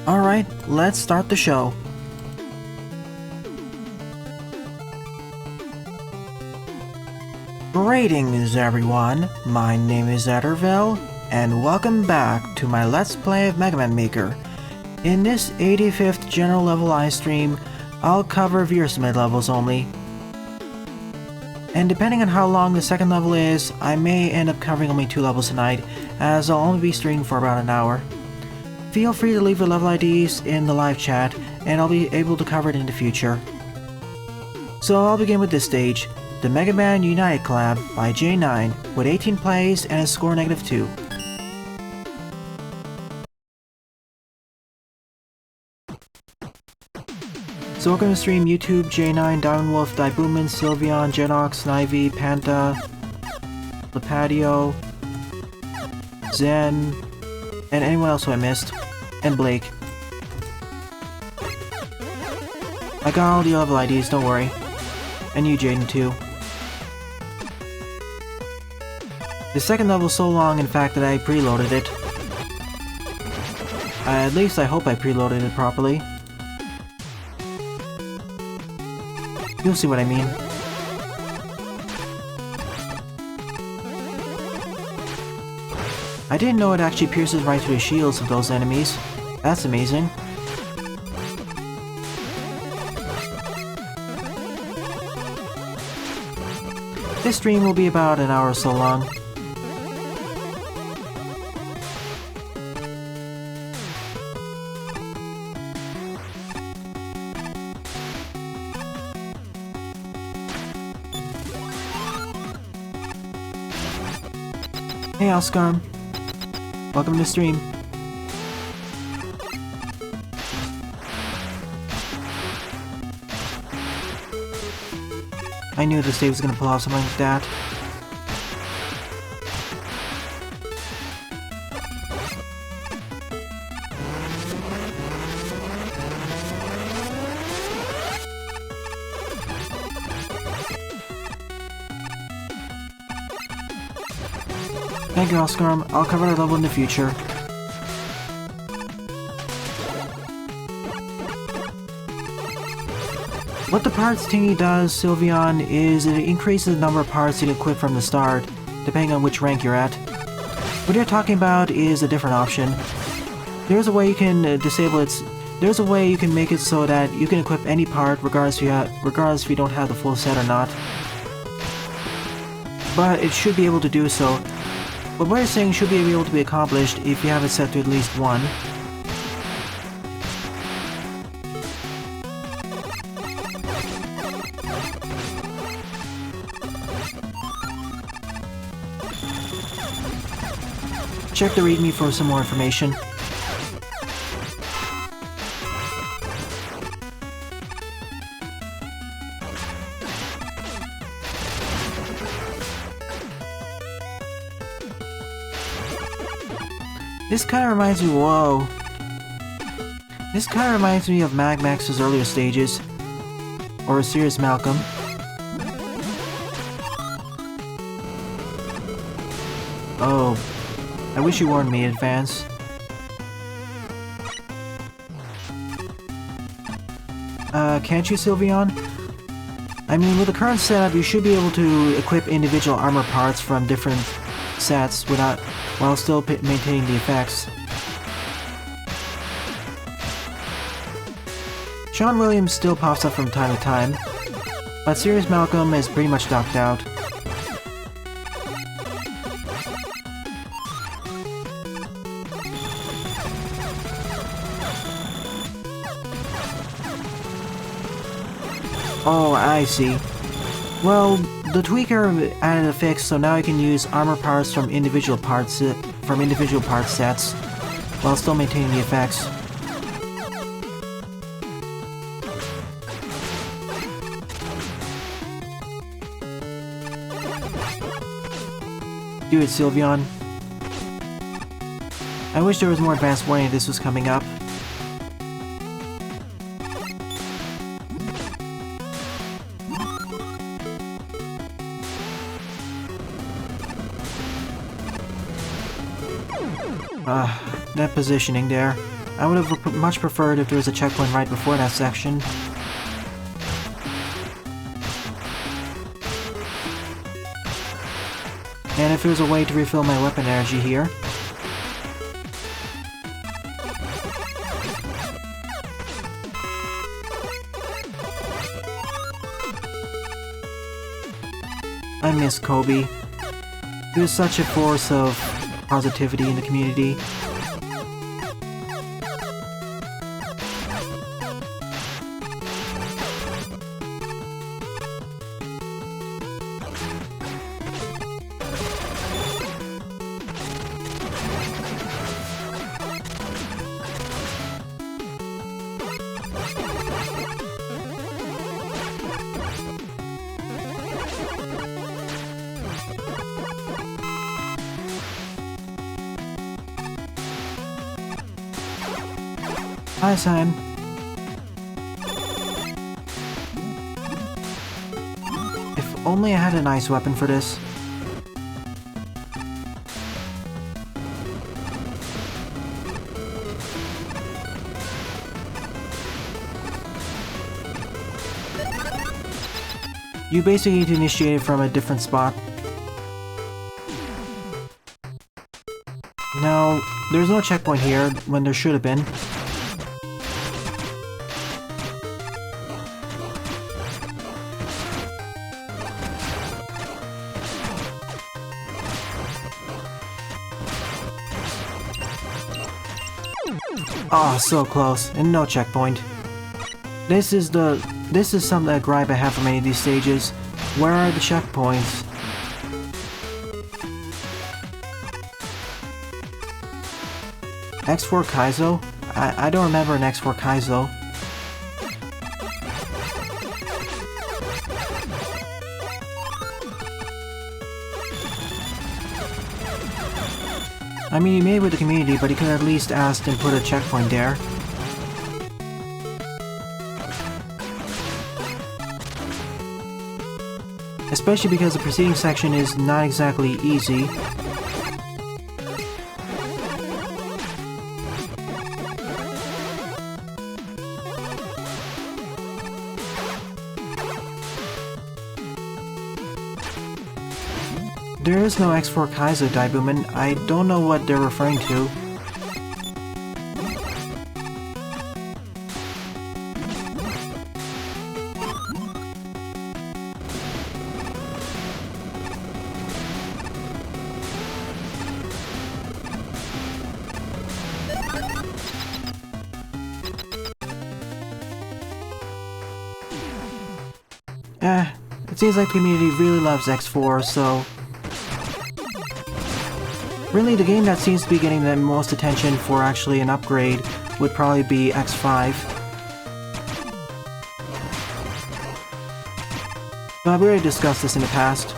Alright, let's start the show. Greetings everyone, my name is Etterville, and welcome back to my Let's Play of Mega Man Maker. In this 85th general level live stream, I'll cover viewer submitted levels only. And depending on how long the second level is, I may end up covering only 2 levels tonight, as I'll only be streaming for about an hour. Feel free to leave your level IDs in the live chat, and I'll be able to cover it in the future. So I'll begin with this stage, the Mega Man United Collab by J9, with 18 plays and a score -2. So welcome to stream YouTube, J9, Diamond Wolf, Dibooman, Sylveon, Jetox, Snivy, Panta, Lepadio, Zen, and anyone else who I missed, and Blake. I got all the level IDs, don't worry. And you, Jaden, too. The second level's so long, in fact, that I preloaded it. At least I hope I preloaded it properly. You'll see what I mean. I didn't know it actually pierces right through the shields of those enemies. That's amazing. This stream will be about an hour or so long. Hey Oscar, welcome to the stream. I knew this day was gonna pull off something like that. Thank you, Oscar. I'll cover that level in the future. What the parts thingy does, Sylveon, is it increases the number of parts you can equip from the start, depending on which rank you're at. What you're talking about is a different option. There's a way you can disable it. There's a way you can make it so that you can equip any part, regardless if you don't have the full set or not. But it should be able to do so. But what you're saying should be able to be accomplished if you have it set to at least 1. Check the readme for some more information. This kinda reminds me, whoa. This kinda reminds me of Mag Max's earlier stages. Or Sirius Malcolm. Oh. I wish you warned me in advance. Can't you, Sylveon? I mean, with the current setup, you should be able to equip individual armor parts from different sets while still maintaining the effects. Sean Williams still pops up from time to time, but Sirius Malcolm is pretty much knocked out. Oh, I see. Well, the tweaker added a fix, so now I can use armor parts from individual part sets, while still maintaining the effects. Do it, Sylveon. I wish there was more advanced warning this was coming up. That positioning there. I would have much preferred if there was a checkpoint right before that section. And if there's a way to refill my weapon energy here. I miss Kobe. He was such a force of positivity in the community. Hi, Sam. If only I had a nice weapon for this. You basically need to initiate it from a different spot. Now, there's no checkpoint here when there should have been. Oh, so close, and no checkpoint. This is something that gripe I have from any of these stages. Where are the checkpoints? X4 Kaizo? I don't remember an X4 Kaizo. I mean, he made it with the community, but he could have at least asked and put a checkpoint there. Especially because the preceding section is not exactly easy. There is no X4 Kaizo, Daibuman. I don't know what they're referring to. It seems like the community really loves X4, so... Really, the game that seems to be getting the most attention for actually an upgrade would probably be X5. But we already discussed this in the past.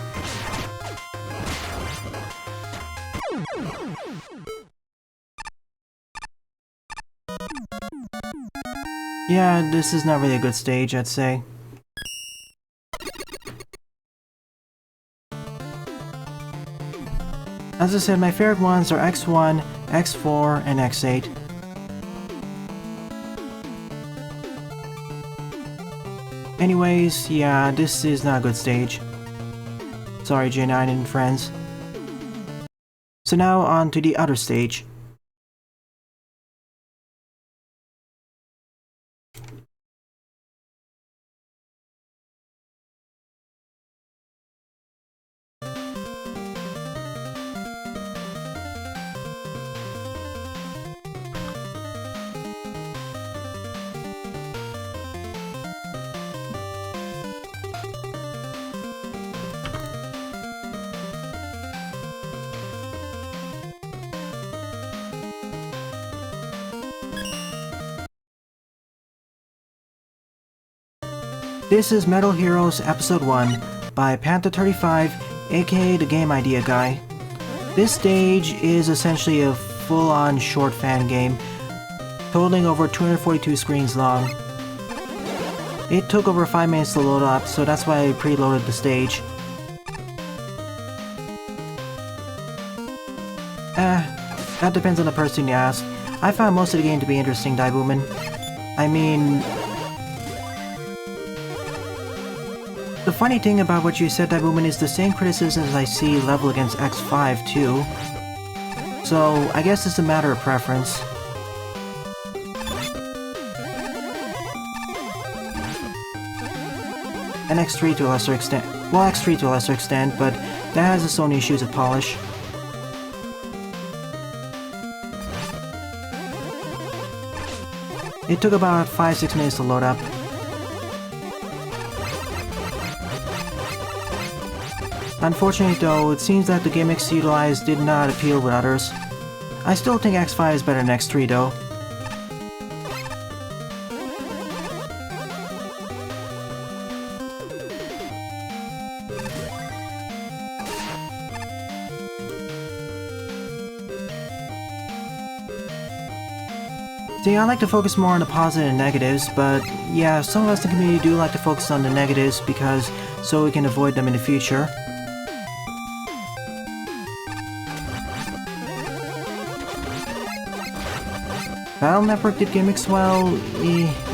Yeah, this is not really a good stage, I'd say. As I said, my favorite ones are X1, X4, and X8. Anyways, yeah, this is not a good stage. Sorry, J9 and friends. So now on to the other stage. This is Metal Heroes Episode 1 by Panther35, aka the Game Idea Guy. This stage is essentially a full-on short fan game, totaling over 242 screens long. It took over 5 minutes to load up, so that's why I preloaded the stage. That depends on the person you ask. I found most of the game to be interesting, Daibuman. I mean... The funny thing about what you said, Daibuman, is the same criticisms I see level against X5, too. So, I guess it's a matter of preference. And X3 to a lesser extent. Well, X3 to a lesser extent, but that has its own issues of polish. It took about 5-6 minutes to load up. Unfortunately though, it seems that the gimmicks utilized did not appeal with others. I still think X5 is better than X3 though. See, I like to focus more on the positive and negatives, but yeah, some of us in the community do like to focus on the negatives because so we can avoid them in the future. Battle Network did gimmicks well?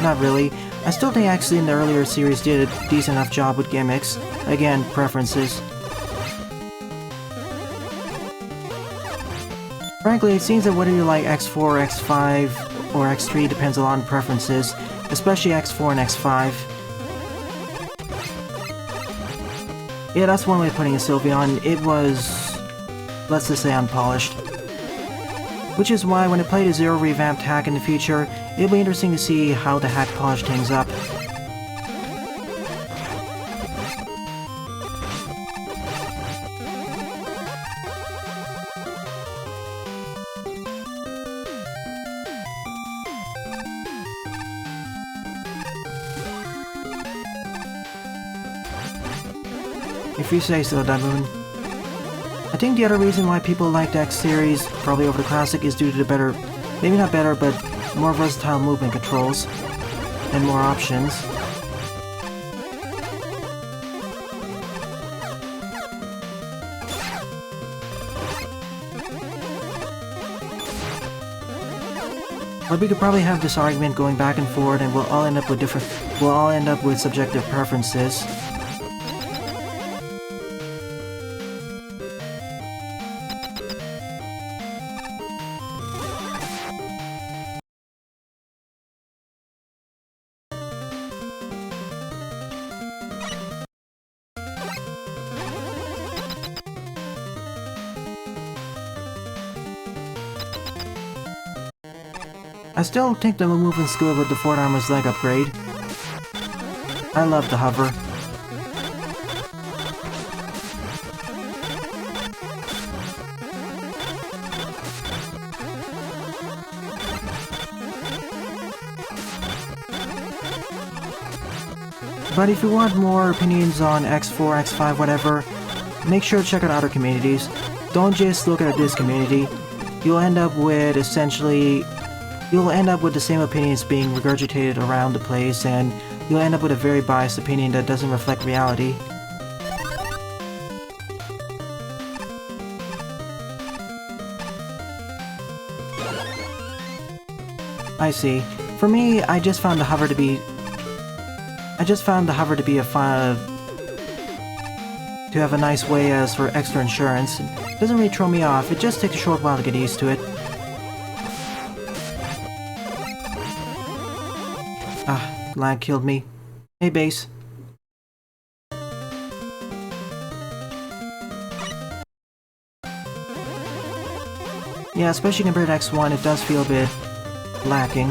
Not really. I still think actually in the earlier series did a decent enough job with gimmicks. Again, preferences. Frankly, it seems that whether you like X4, X5, or X3 depends a lot on preferences, especially X4 and X5. Yeah, that's one way of putting it, Sylveon. It was, let's just say, unpolished. Which is why when I play the Zero revamped hack in the future, it'll be interesting to see how the hack polished things up. If you say so, Damoon. I think the other reason why people like the X series, probably over the Classic, is due to the better, maybe not better, but more versatile movement controls, and more options. But we could probably have this argument going back and forth, and we'll all end up with subjective preferences. I still think the movement's good with the Fort Armor's leg upgrade. I love the hover. But if you want more opinions on X4, X5, whatever, make sure to check out other communities. Don't just look at this community. You'll end up with the same opinions being regurgitated around the place, and you'll end up with a very biased opinion that doesn't reflect reality. I see. For me, I just found the hover to be to have a nice way as for extra insurance. It doesn't really throw me off, it just takes a short while to get used to it. Ah, lag killed me. Hey, base. Yeah, especially compared to X1, it does feel a bit lacking.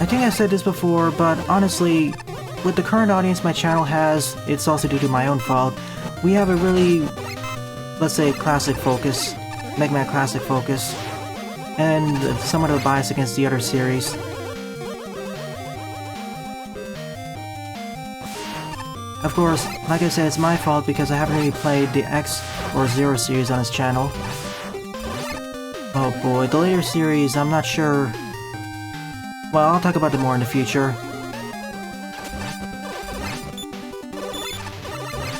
I think I said this before, but honestly, with the current audience my channel has, it's also due to my own fault. We have a really, let's say, classic focus, Mega Man Classic focus, and somewhat of a bias against the other series. Of course, like I said, it's my fault because I haven't really played the X or Zero series on this channel. Oh boy, the later series, I'm not sure. Well, I'll talk about them more in the future.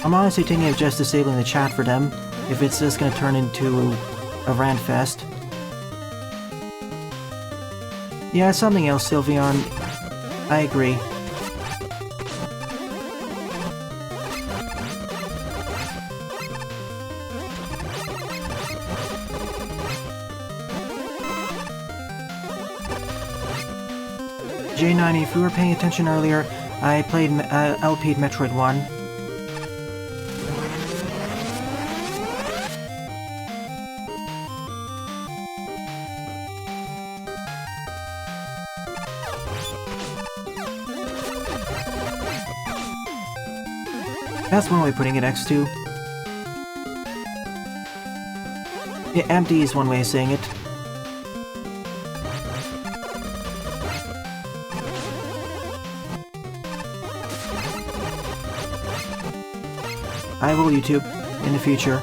I'm honestly thinking of just disabling the chat for them, if it's just gonna turn into a rant fest. Yeah, something else, Sylveon. I agree. J90, if you were paying attention earlier, I played LP'd Metroid 1. That's one way of putting it, X2. Yeah, empty is one way of saying it. I will YouTube in the future.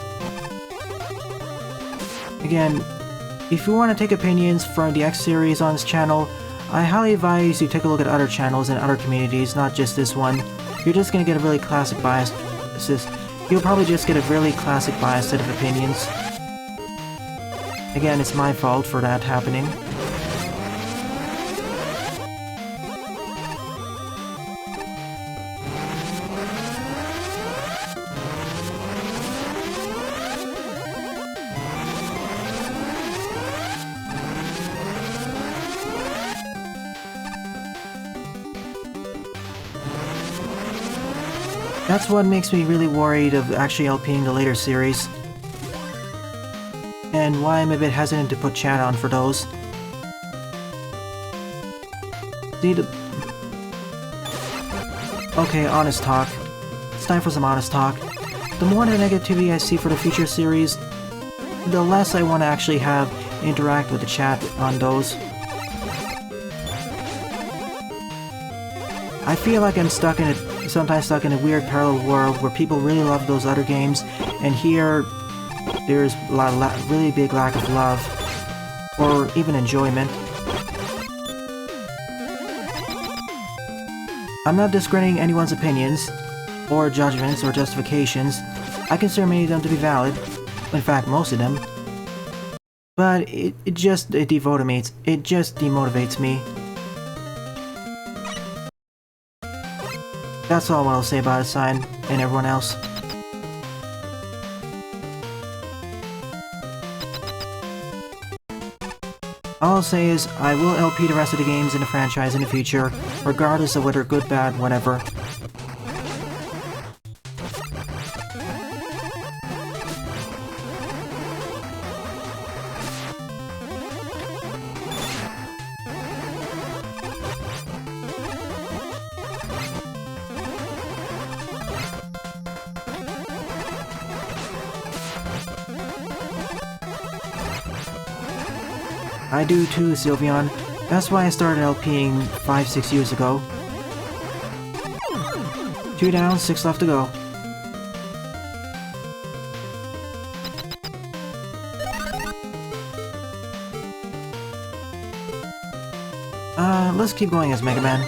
Again, if you want to take opinions from the X series on this channel, I highly advise you take a look at other channels and other communities, not just this one. You're just gonna get a really classic bias. You'll probably just get a really classic biased set of opinions. Again, it's my fault for that happening. That's what makes me really worried of actually LPing the later series. And why I'm a bit hesitant to put chat on for those. Okay, honest talk. It's time for some honest talk. The more the negativity I see for the future series, the less I want to actually have interact with the chat on those. I feel like I'm sometimes stuck in a weird parallel world where people really love those other games, and here there's a really big lack of love, or even enjoyment. I'm not discrediting anyone's opinions, or judgments, or justifications. I consider many of them to be valid, in fact most of them. But it just demotivates me. That's all I'll say about Sign and everyone else. All I'll say is, I will LP the rest of the games in the franchise in the future, regardless of whether good, bad, whatever. I do too, Sylveon. That's why I started LPing 5-6 years ago. 2 down, 6 left to go. Let's keep going as Mega Man.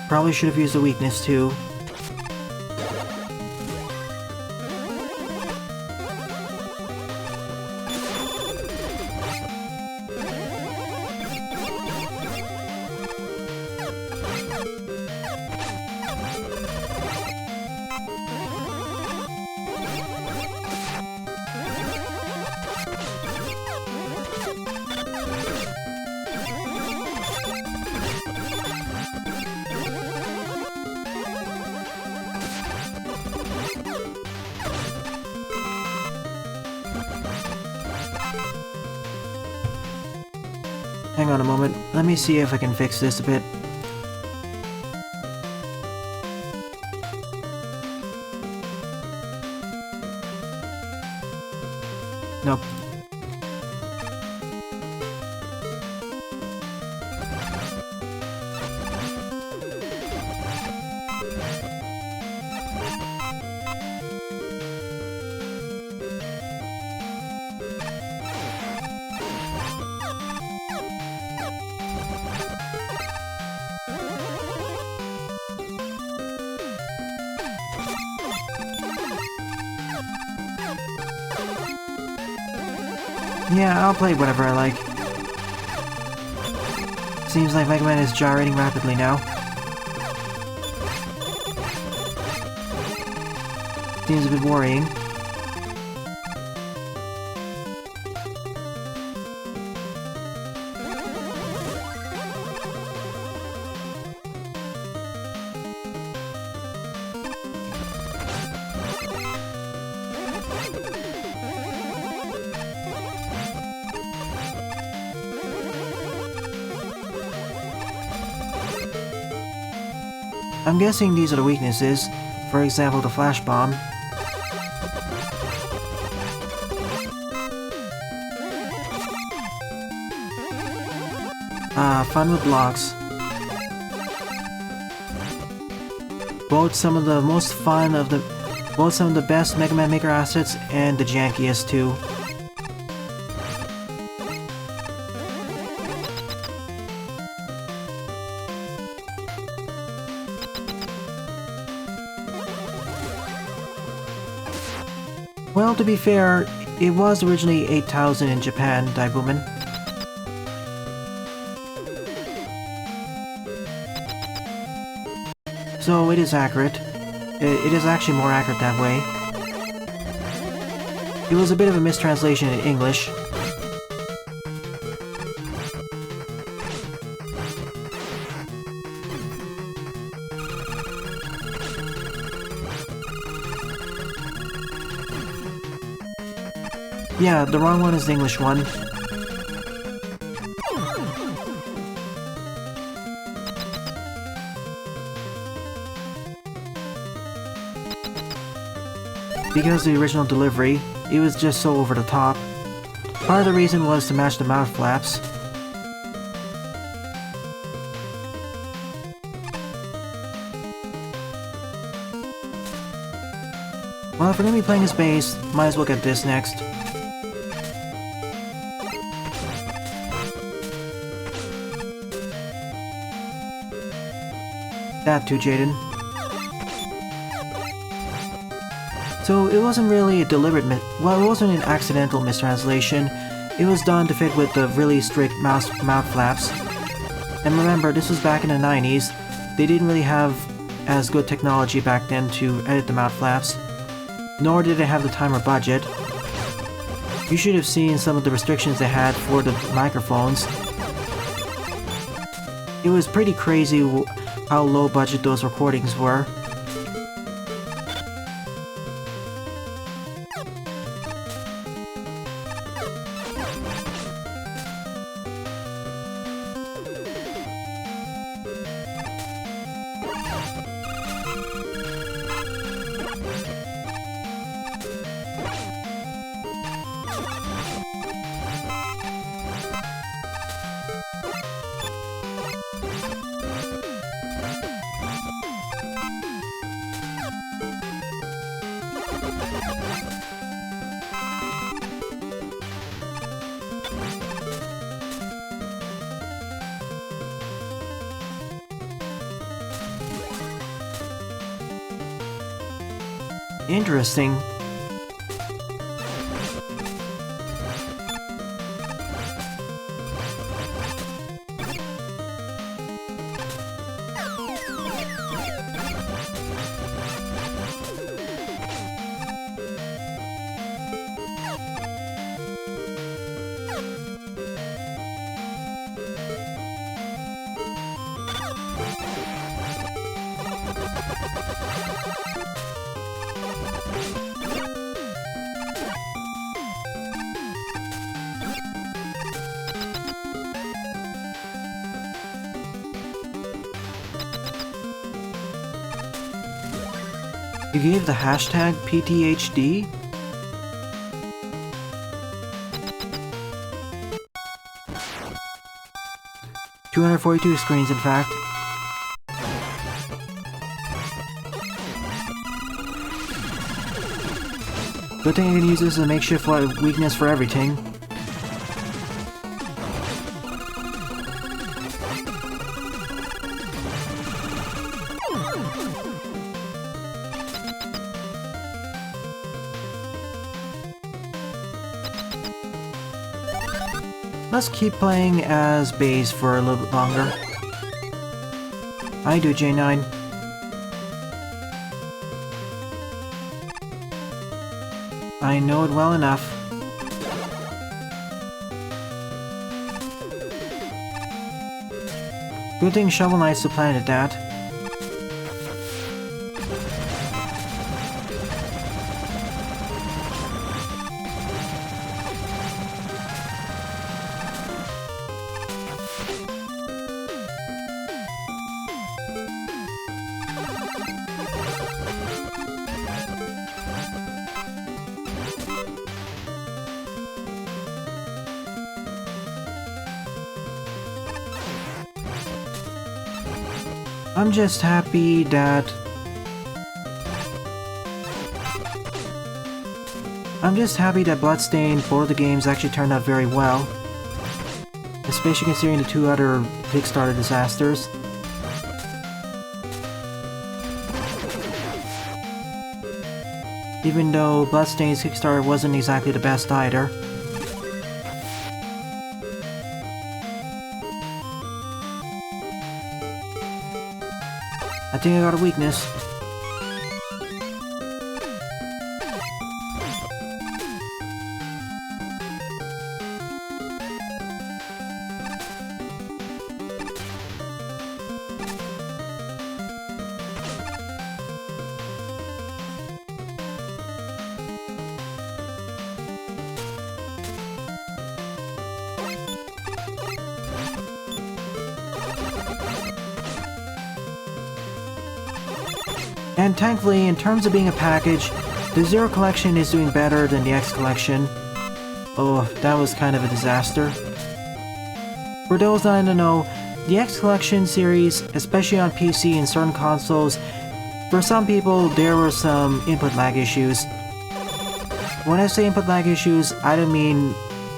Probably should have used a weakness too. Hang on a moment, let me see if I can fix this a bit. Nope. Yeah, I'll play whatever I like. Seems like Mega Man is gyrating rapidly now. Seems a bit worrying. I'm guessing these are the weaknesses. For example, the flash bomb. Fun with blocks. Both some of the best Mega Man Maker assets and the jankiest too. Well, to be fair, it was originally 8,000 in Japan, Daibuman. So it is accurate. It is actually more accurate that way. It was a bit of a mistranslation in English. Yeah, the wrong one is the English one. Because the original delivery, it was just so over the top. Part of the reason was to match the mouth flaps. Well, if we're gonna be playing as bass, might as well get this next. That too, Jaden. So it wasn't really a deliberate well, it wasn't an accidental mistranslation. It was done to fit with the really strict mouth flaps. And remember, this was back in the 90s. They didn't really have as good technology back then to edit the mouth flaps. Nor did they have the time or budget. You should have seen some of the restrictions they had for the microphones. It was pretty crazy how low budget those recordings were. Interesting. You gave the hashtag PTHD? $242 screens, in fact. Good thing I can use this as a makeshift weakness for everything. let's keep playing as base for a little bit longer. I do, J9. I know it well enough. Good thing Shovel Knight supplanted that. I'm just happy that... Bloodstained, both of the games actually turned out very well. Especially considering the two other Kickstarter disasters. Even though Bloodstained's Kickstarter wasn't exactly the best either. I think I got a weakness. And thankfully, in terms of being a package, the Zero Collection is doing better than the X Collection. Oh, that was kind of a disaster. For those that don't know, the X Collection series, especially on PC and certain consoles, for some people there were some input lag issues. When I say input lag issues, I don't mean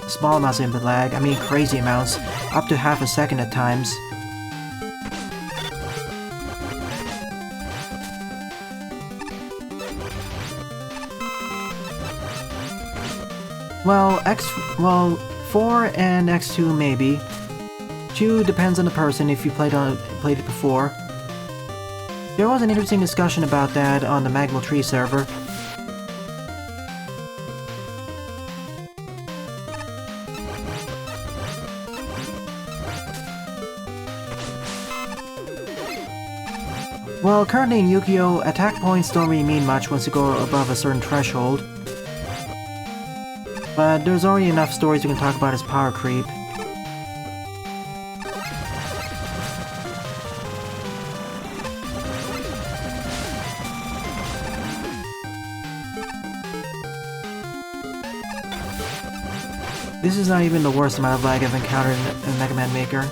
small amounts of input lag, I mean crazy amounts, up to half a second at times. Well, 4 and X2 maybe. 2 depends on the person if you played it before. There was an interesting discussion about that on the Magma Tree server. Well, currently in Yu-Gi-Oh! Attack points don't really mean much once you go above a certain threshold. But there's already enough stories we can talk about as power creep. This is not even the worst amount of lag I've encountered in Mega Man Maker.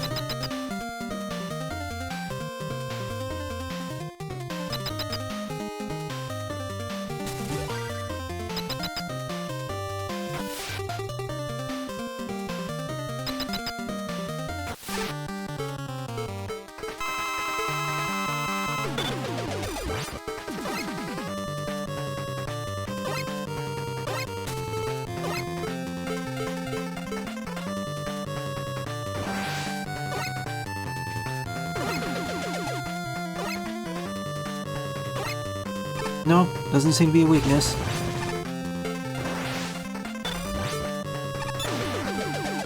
Nope, doesn't seem to be a weakness.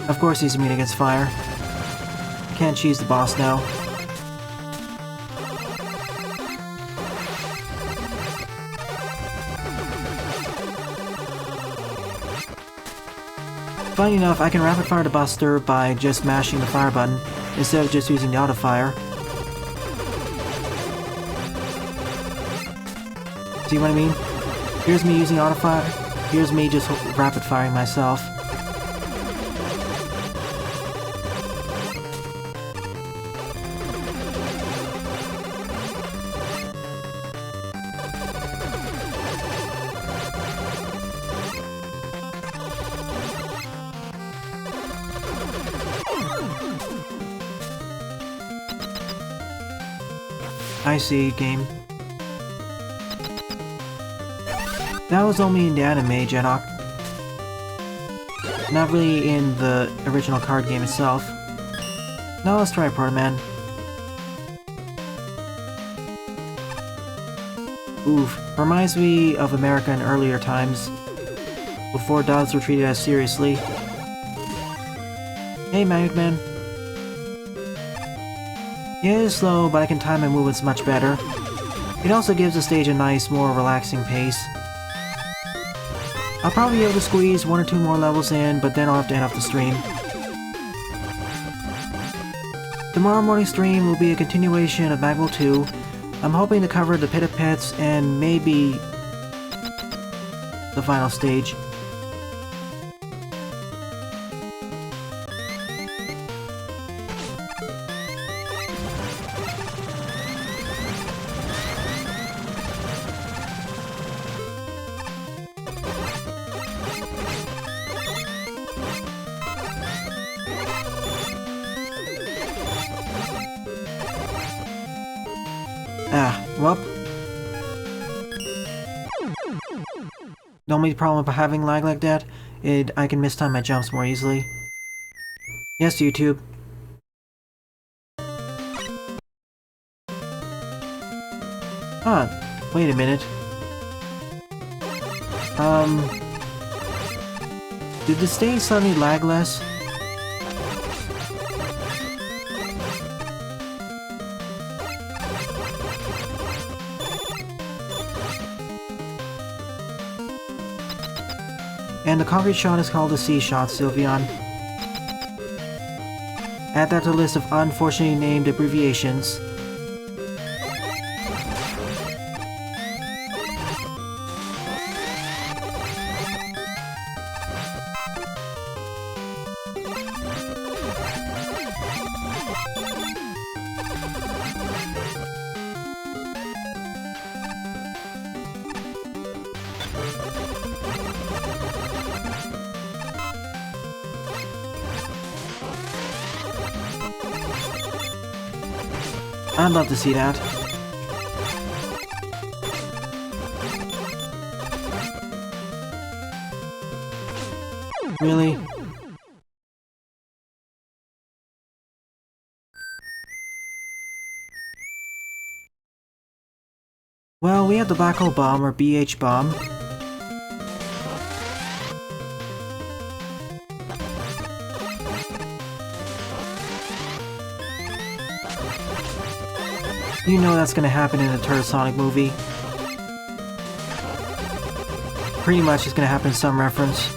Of course he's immune against fire. Can't cheese the boss now. Funny enough, I can rapid fire the Buster by just mashing the fire button instead of just using the auto fire. See what I mean? Here's me using auto fire, here's me just rapid firing myself. I see, game. That was only in the anime, Jedok. Not really in the original card game itself. Now let's try Proto Man. Oof, reminds me of America in earlier times, before dogs were treated as seriously. Hey, Mega Man. Yeah, it is slow, but I can time my movements much better. It also gives the stage a nice, more relaxing pace. I'll probably be able to squeeze 1 or 2 more levels in, but then I'll have to end off the stream. Tomorrow morning's stream will be a continuation of Magwell 2. I'm hoping to cover the Pit of Pits and maybe the final stage. Well. The only problem with having lag like that is I can mistime my jumps more easily. Yes, YouTube. Huh, wait a minute. Did the stage suddenly lag less? And the concrete shot is called the C shot, Sylveon. Add that to the list of unfortunately named abbreviations. I'd love to see that. Really? Well, we have the Black Hole Bomb, or BH Bomb. You know that's gonna happen in the Turtle Sonic movie. Pretty much it's gonna happen in some reference.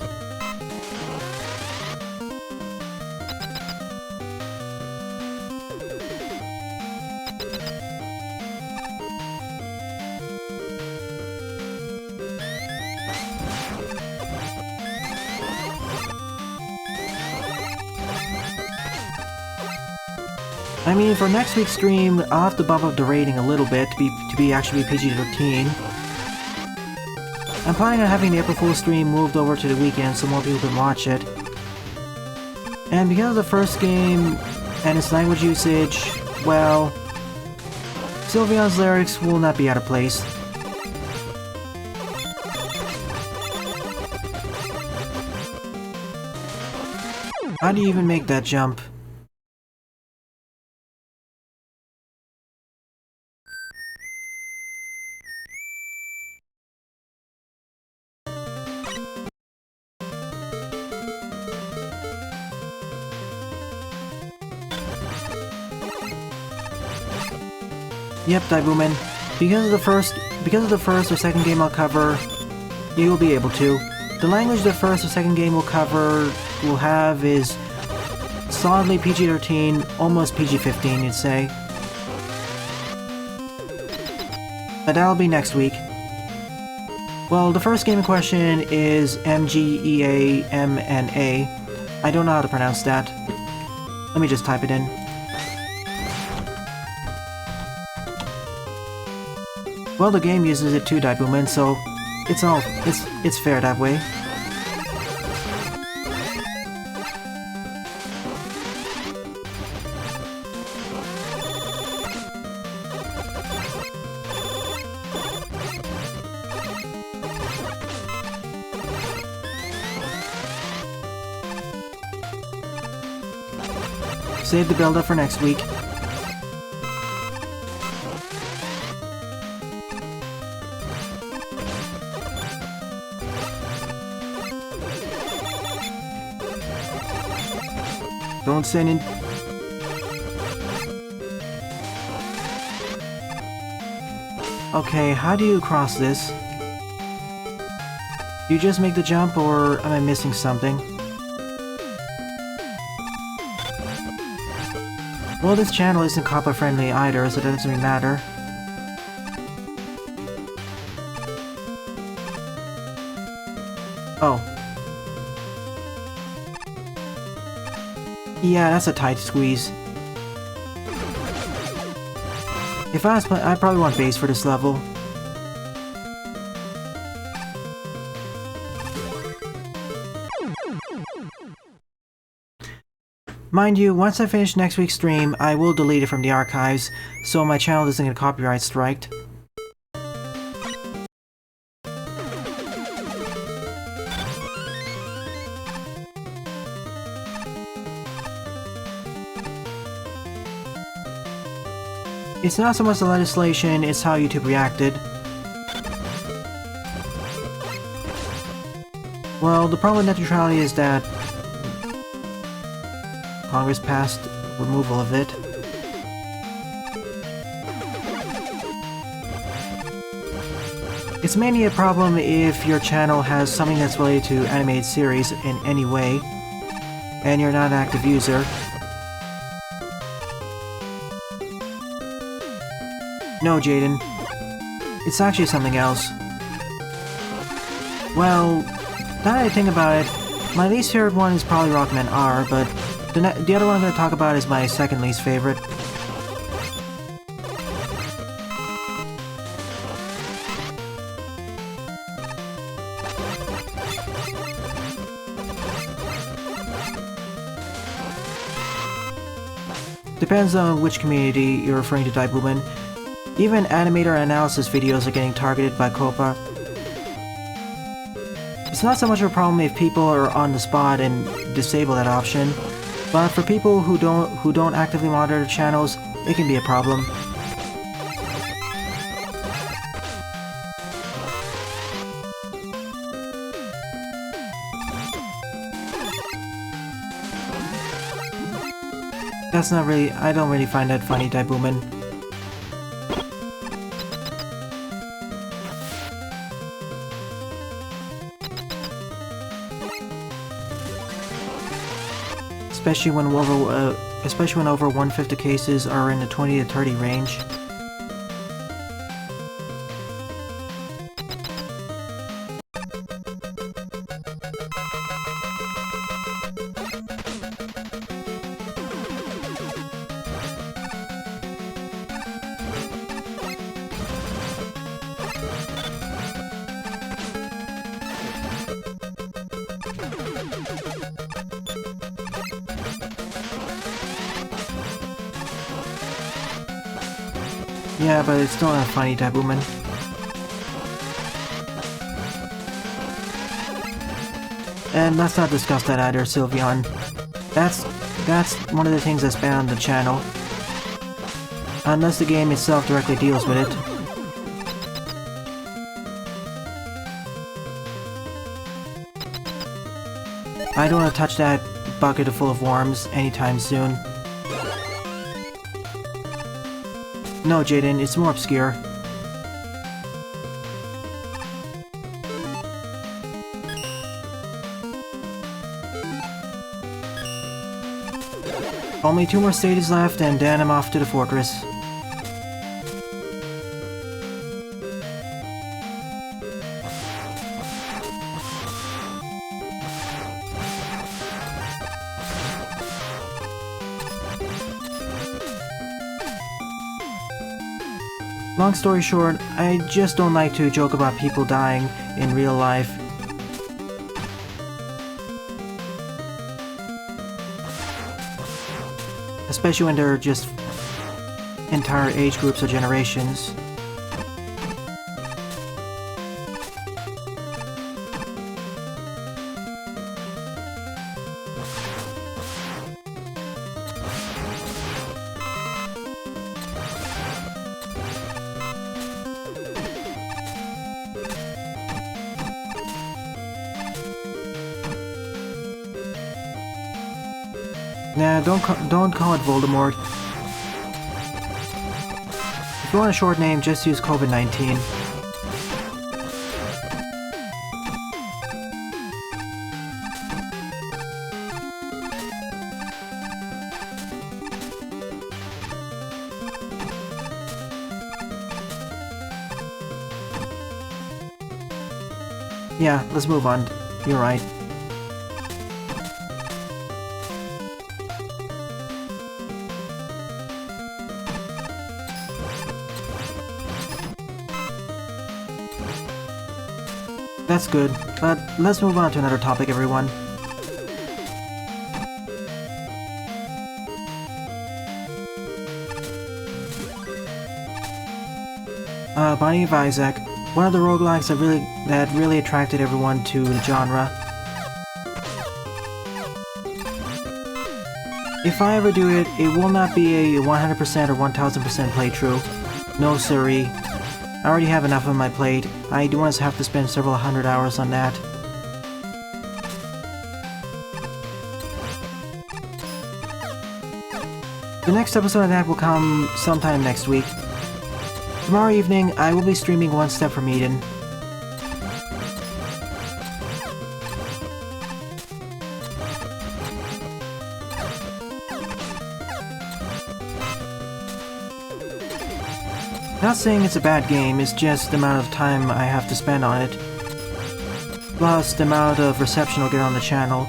I mean, for next week's stream, I'll have to bump up the rating a little bit to be actually PG-13. I'm planning on having the April Fool's stream moved over to the weekend so more people can watch it. And because of the first game and its language usage, well, Sylveon's lyrics will not be out of place. How do you even make that jump? Yep, Daibuman. Because of the first or second game I'll cover, you will be able to. The language the first or second game will have is solidly PG-13, almost PG-15, you'd say. But that'll be next week. Well, the first game in question is MGEAMNA. I don't know how to pronounce that. Let me just type it in. Well, the game uses it too, Daibuman, so it's fair that way. Save the build-up for next week. Don't send in... Okay, how do you cross this? Do you just make the jump, or am I missing something? Well, this channel isn't copper friendly either, so that doesn't really matter. Oh. Yeah, that's a tight squeeze. If I was playing, I'd probably want base for this level. Mind you, once I finish next week's stream, I will delete it from the archives, so my channel doesn't get copyright striked. It's not so much the legislation, it's how YouTube reacted. Well, the problem with net neutrality is that Congress passed removal of it. It's mainly a problem if your channel has something that's related to animated series in any way, and you're not an active user. No, Jaden. It's actually something else. Well, now that I think about it, my least favorite one is probably Rockman R, but the other one I'm going to talk about is my second least favorite. Depends on which community you're referring to, Daibuman. Even animator analysis videos are getting targeted by COPA. It's not so much of a problem if people are on the spot and disable that option, but for people who don't actively monitor the channels, it can be a problem. That's not really... I don't really find that funny, Daibuman. Especially when over 1/5 of cases are in the 20 to 30 range. Yeah, but it's still not funny, Daibuman. And let's not discuss that either, Sylveon. That's one of the things that's banned on the channel. Unless the game itself directly deals with it. I don't want to touch that bucket full of worms anytime soon. No, Jaden, it's more obscure. Only 2 more stages left, and then I'm off to the fortress. Long story short, I just don't like to joke about people dying in real life. Especially when they're just entire age groups or generations. Nah, don't call it Voldemort. If you want a short name, just use COVID-19. Yeah, let's move on. You're right. That's good, but let's move on to another topic, everyone. Binding of Isaac, one of the roguelikes that really attracted everyone to the genre. If I ever do it, it will not be a 100% or 1000% playthrough. No siree. I already have enough on my plate. I don't want to have to spend several hundred hours on that. The next episode of that will come sometime next week. Tomorrow evening, I will be streaming One Step from Eden. Not saying it's a bad game, it's just the amount of time I have to spend on it. Plus the amount of reception I'll get on the channel.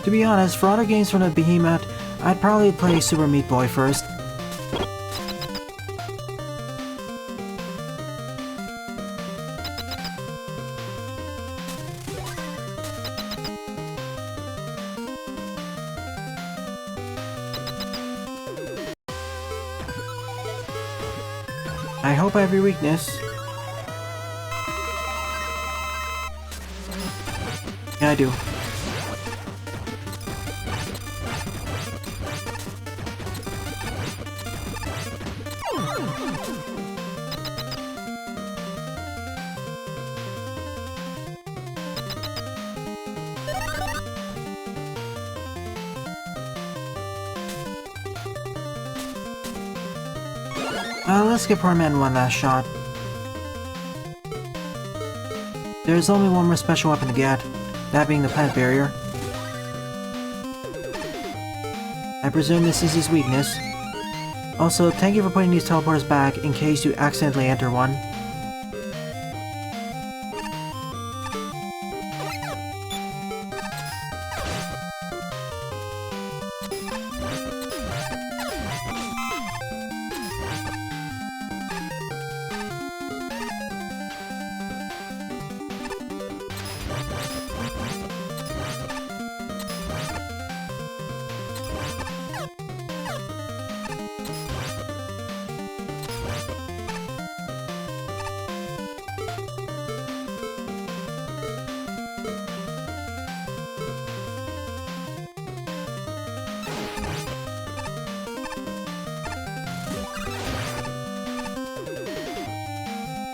To be honest, for other games from the behemoth, I'd probably play Super Meat Boy first. I hope I have your weakness. Yeah, I do. Let's give Poor Man one last shot. There's only one more special weapon to get, that being the plant barrier. I presume this is his weakness. Also, thank you for putting these teleporters back in case you accidentally enter one.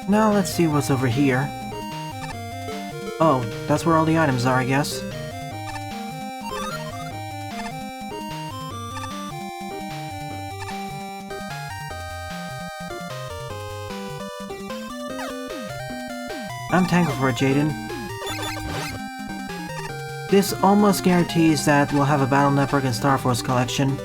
Now let's see what's over here. Oh, that's where all the items are, I guess. I'm thankful for it, Jaden. This almost guarantees that we'll have a Battle Network and Star Force collection.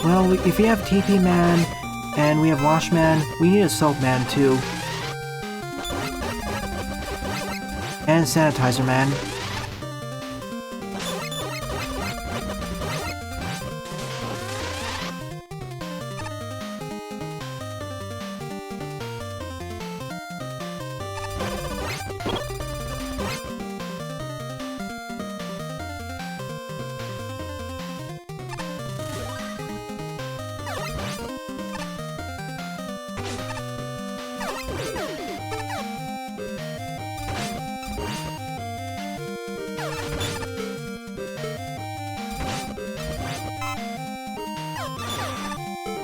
Well, if we have TP Man and we have Wash Man, we need a Soap Man too. And Sanitizer Man.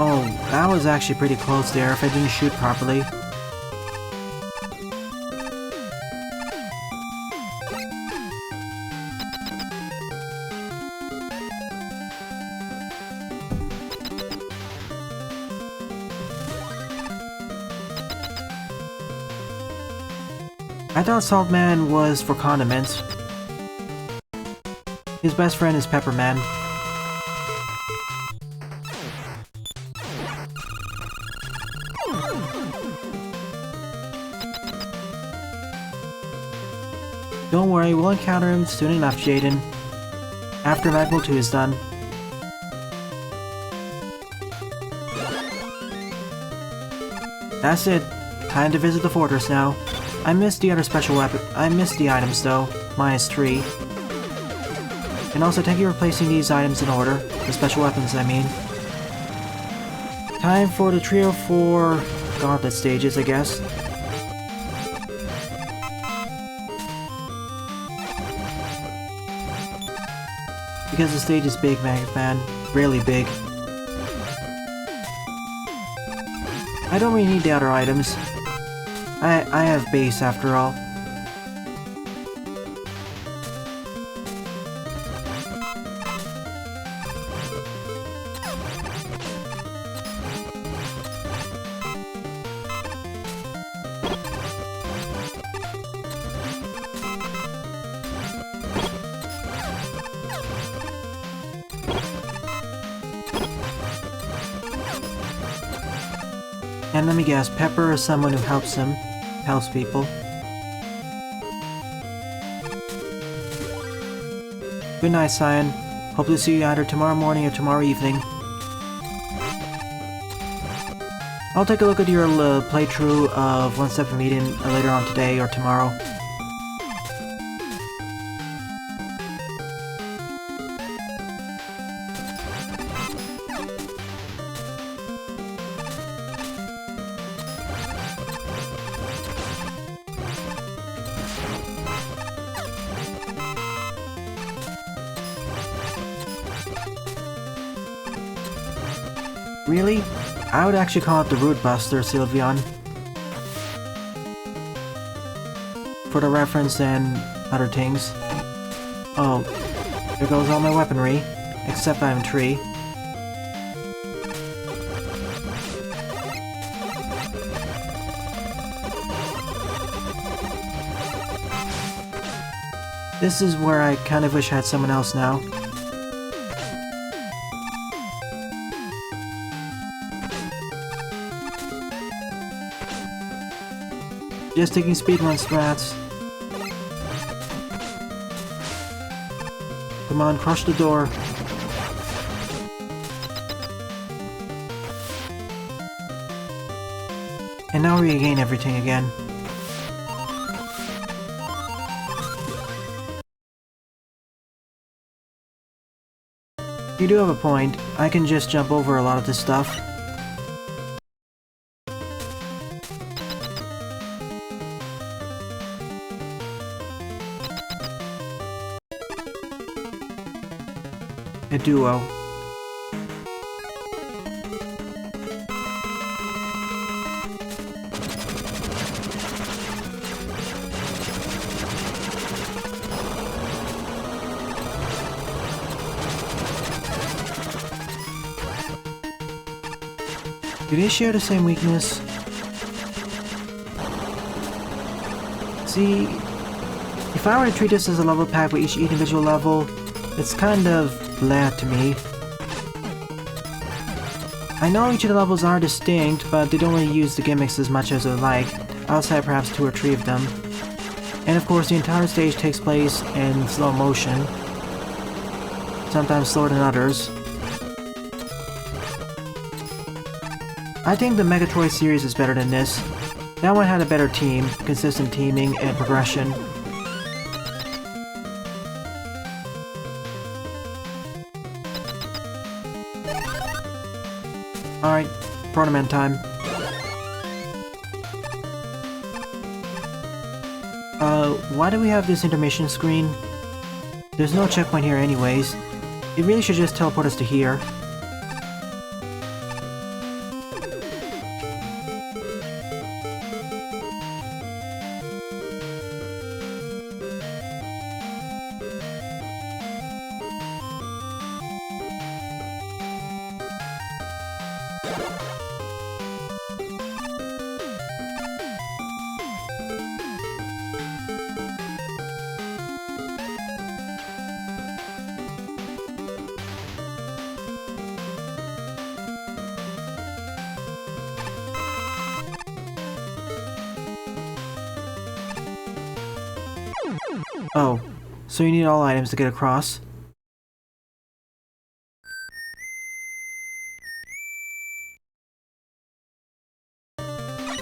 Oh, that was actually pretty close there if I didn't shoot properly. I thought Salt Man was for condiments. His best friend is Pepper Man. Don't worry, we'll encounter him soon enough, Jaden. After Magma 2 is done. That's it. Time to visit the fortress now. I missed the other special weapon. I missed the items though. -3. And also thank you for placing these items in order. The special weapons, I mean. Time for the trio 4 gauntlet stages, I guess. Because the stage is big, Mega Man. Really big. I don't really need the other items. I have base after all. And let me guess, Pepper is someone who helps people. Good night, Cyan. Hope to see you either tomorrow morning or tomorrow evening. I'll take a look at your playthrough of One Step from Eden later on today or tomorrow. Really? I would actually call it the Root Buster, Sylveon. For the reference and other things. Oh, there goes all my weaponry. Except Item Tree. This is where I kind of wish I had someone else now. Just taking speedrun strats. Come on, crush the door. And now we regain everything again. You do have a point. I can just jump over a lot of this stuff. A duo. Do they share the same weakness? See, if I were to treat this as a level pack with each individual level, it's kind of bland to me. I know each of the levels are distinct, but they don't really use the gimmicks as much as I'd like, outside perhaps 2 or 3 of them. And of course the entire stage takes place in slow motion, sometimes slower than others. I think the Megatroid series is better than this. That one had a better team, consistent teaming, and progression. Alright, Protoman time. Why do we have this intermission screen? There's no checkpoint here anyways. It really should just teleport us to here. Oh, so you need all items to get across.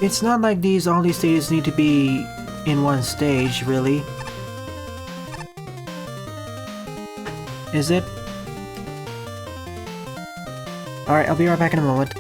It's not like all these stages need to be in one stage, really. Is it? Alright, I'll be right back in a moment.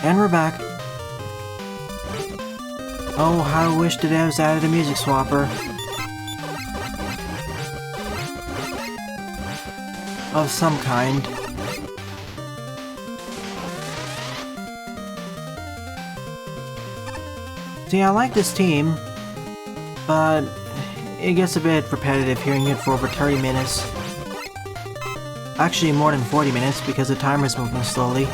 And we're back. Oh, how I wish the devs added a music swapper. Of some kind. See, I like this team, but it gets a bit repetitive hearing it for over 30 minutes. Actually, more than 40 minutes because the timer's moving slowly.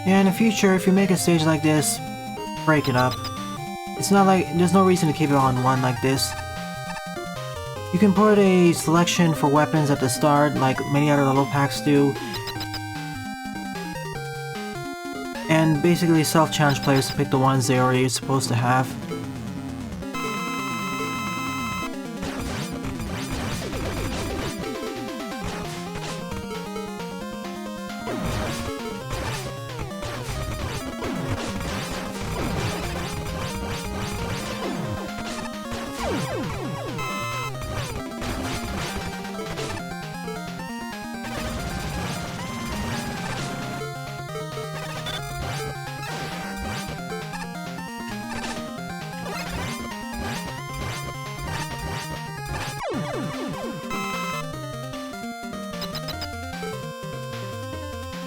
Yeah, in the future, if you make a stage like this, break it up. It's not like there's no reason to keep it on one like this. You can put a selection for weapons at the start, like many other level packs do, and basically self-challenge players to pick the ones they already supposed to have.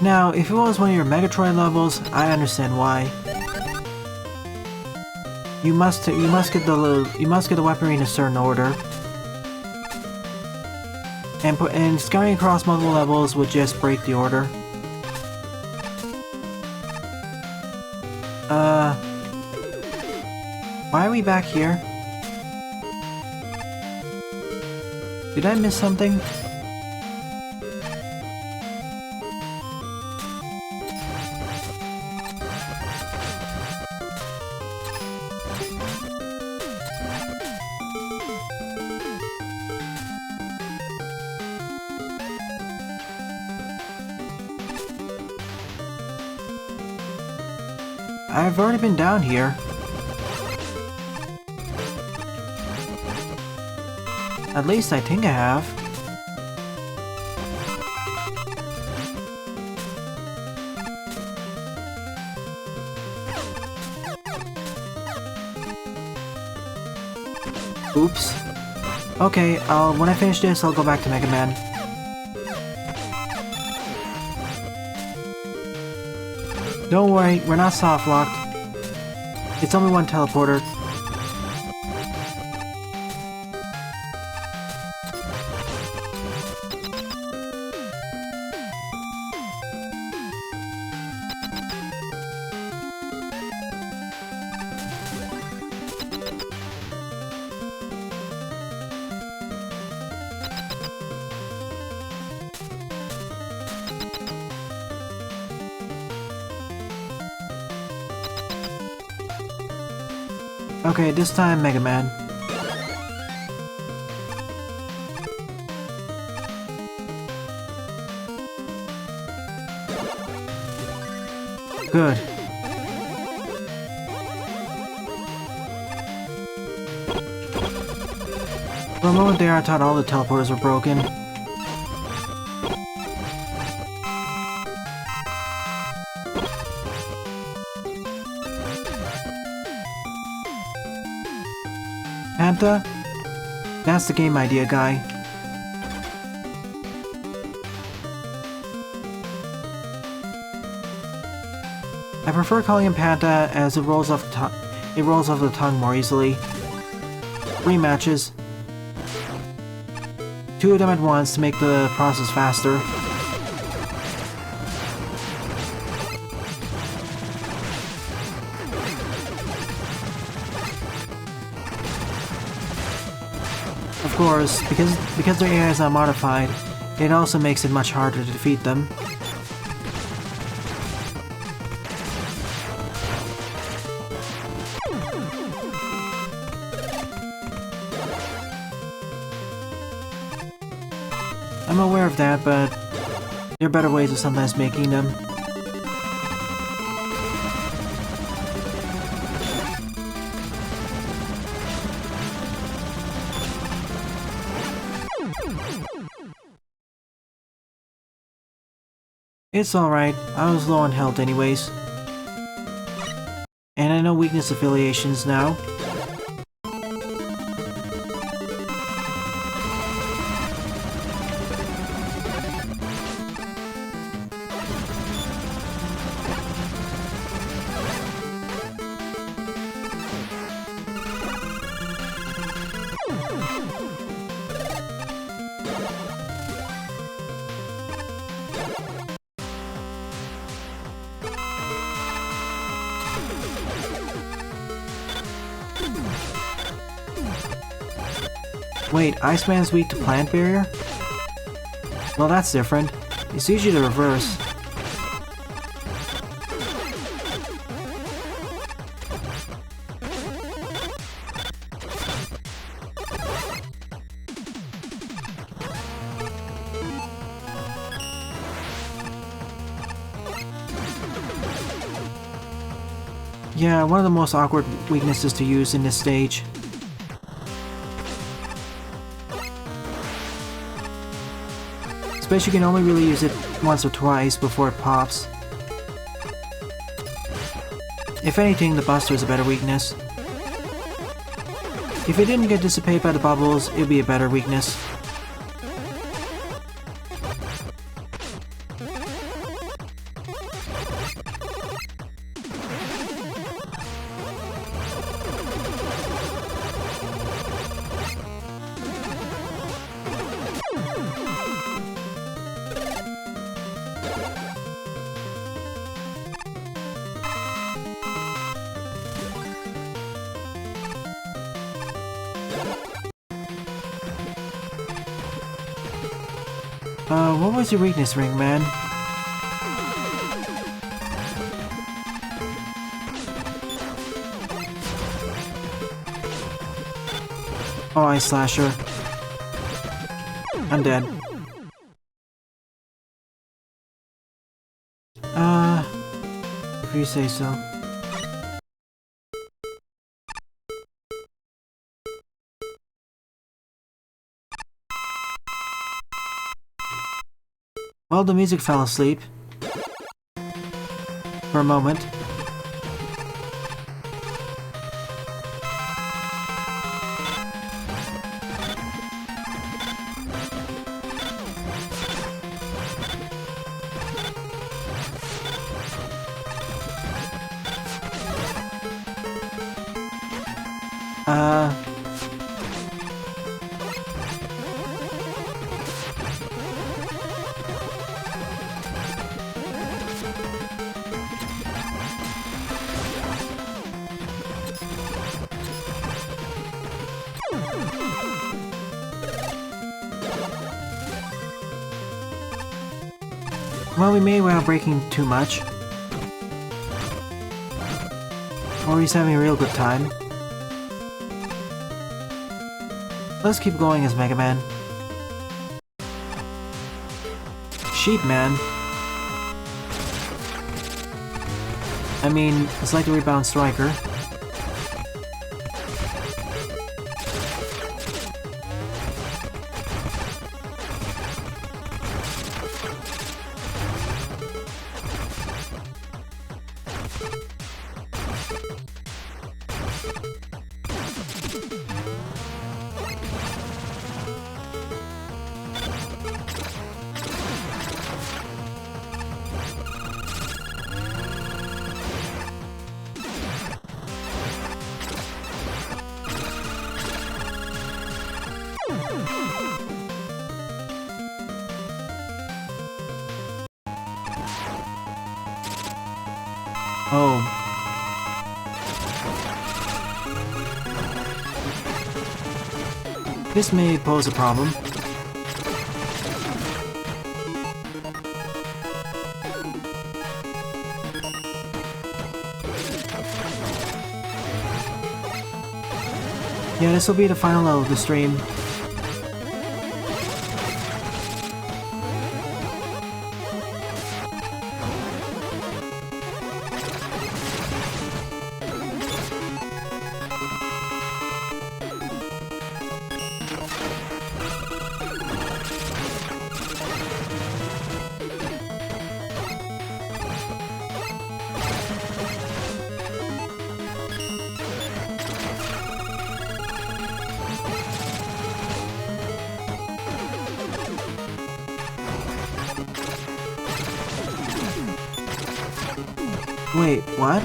Now, if it was one of your Megatroid levels, I understand why. You must get the weaponry in a certain order, and scouting across multiple levels would just break the order. Why are we back here? Did I miss something? I've already been down here. At least I think I have. Oops. Okay, when I finish this, I'll go back to Mega Man. Don't worry, we're not soft-locked. It's only one teleporter. Okay, this time Mega Man. Good. For a moment there, I thought all the teleporters were broken. Panta? That's the game idea guy. I prefer calling him Panta as it rolls off the tongue more easily. 3 matches. 2 of them at once to make the process faster. Of course, because their AI is not modified, it also makes it much harder to defeat them. I'm aware of that, but there are better ways of sometimes making them. It's alright, I was low on health anyways. And I know weakness affiliations now. Wait, Iceman's weak to plant barrier? Well, that's different. It's usually the reverse. Yeah, one of the most awkward weaknesses to use in this stage. Especially you can only really use it once or twice before it pops. If anything, the Buster is a better weakness. If it didn't get dissipated by the bubbles, it'd be a better weakness. What was your weakness, Ring Man? Oh, Ice Slasher. I'm dead. If you say so. Well, the music fell asleep. For a moment. Well, we may well breaking too much. Or he's having a real good time. Let's keep going as Mega Man. Sheep Man. I mean, it's like the Rebound Striker. Oh. This may pose a problem. Yeah, this will be the final level of the stream. Wait, what?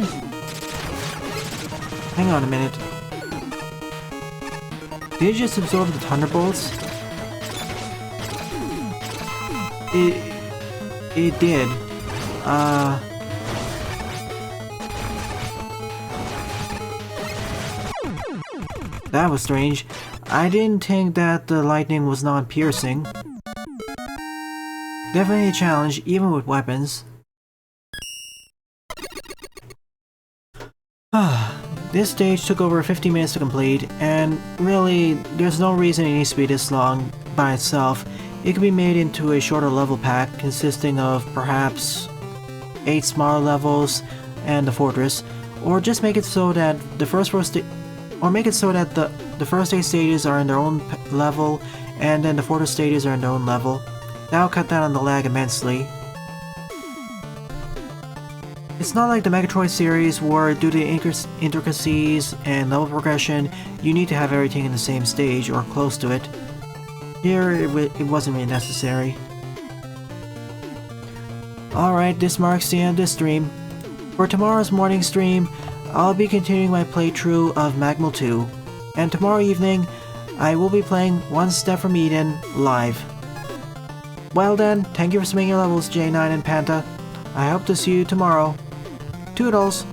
Hang on a minute. Did it just absorb the Thunderbolts? It did. That was strange. I didn't think that the lightning was non-piercing. Definitely a challenge, even with weapons. This stage took over 50 minutes to complete, and really, there's no reason it needs to be this long by itself. It could be made into a shorter level pack consisting of perhaps 8 smaller levels and the fortress, or just make it so that the first the first 8 stages are in their own level, and then the fortress stages are in their own level. That'll cut down on the lag immensely. It's not like the Megatroid series where, due to intricacies and level progression, you need to have everything in the same stage or close to it. Here, it wasn't really necessary. Alright, this marks the end of this stream. For tomorrow's morning stream, I'll be continuing my playthrough of Magmal 2. And tomorrow evening, I will be playing One Step from Eden live. Well then, thank you for submitting your levels, J9 and Panta. I hope to see you tomorrow. Toodles!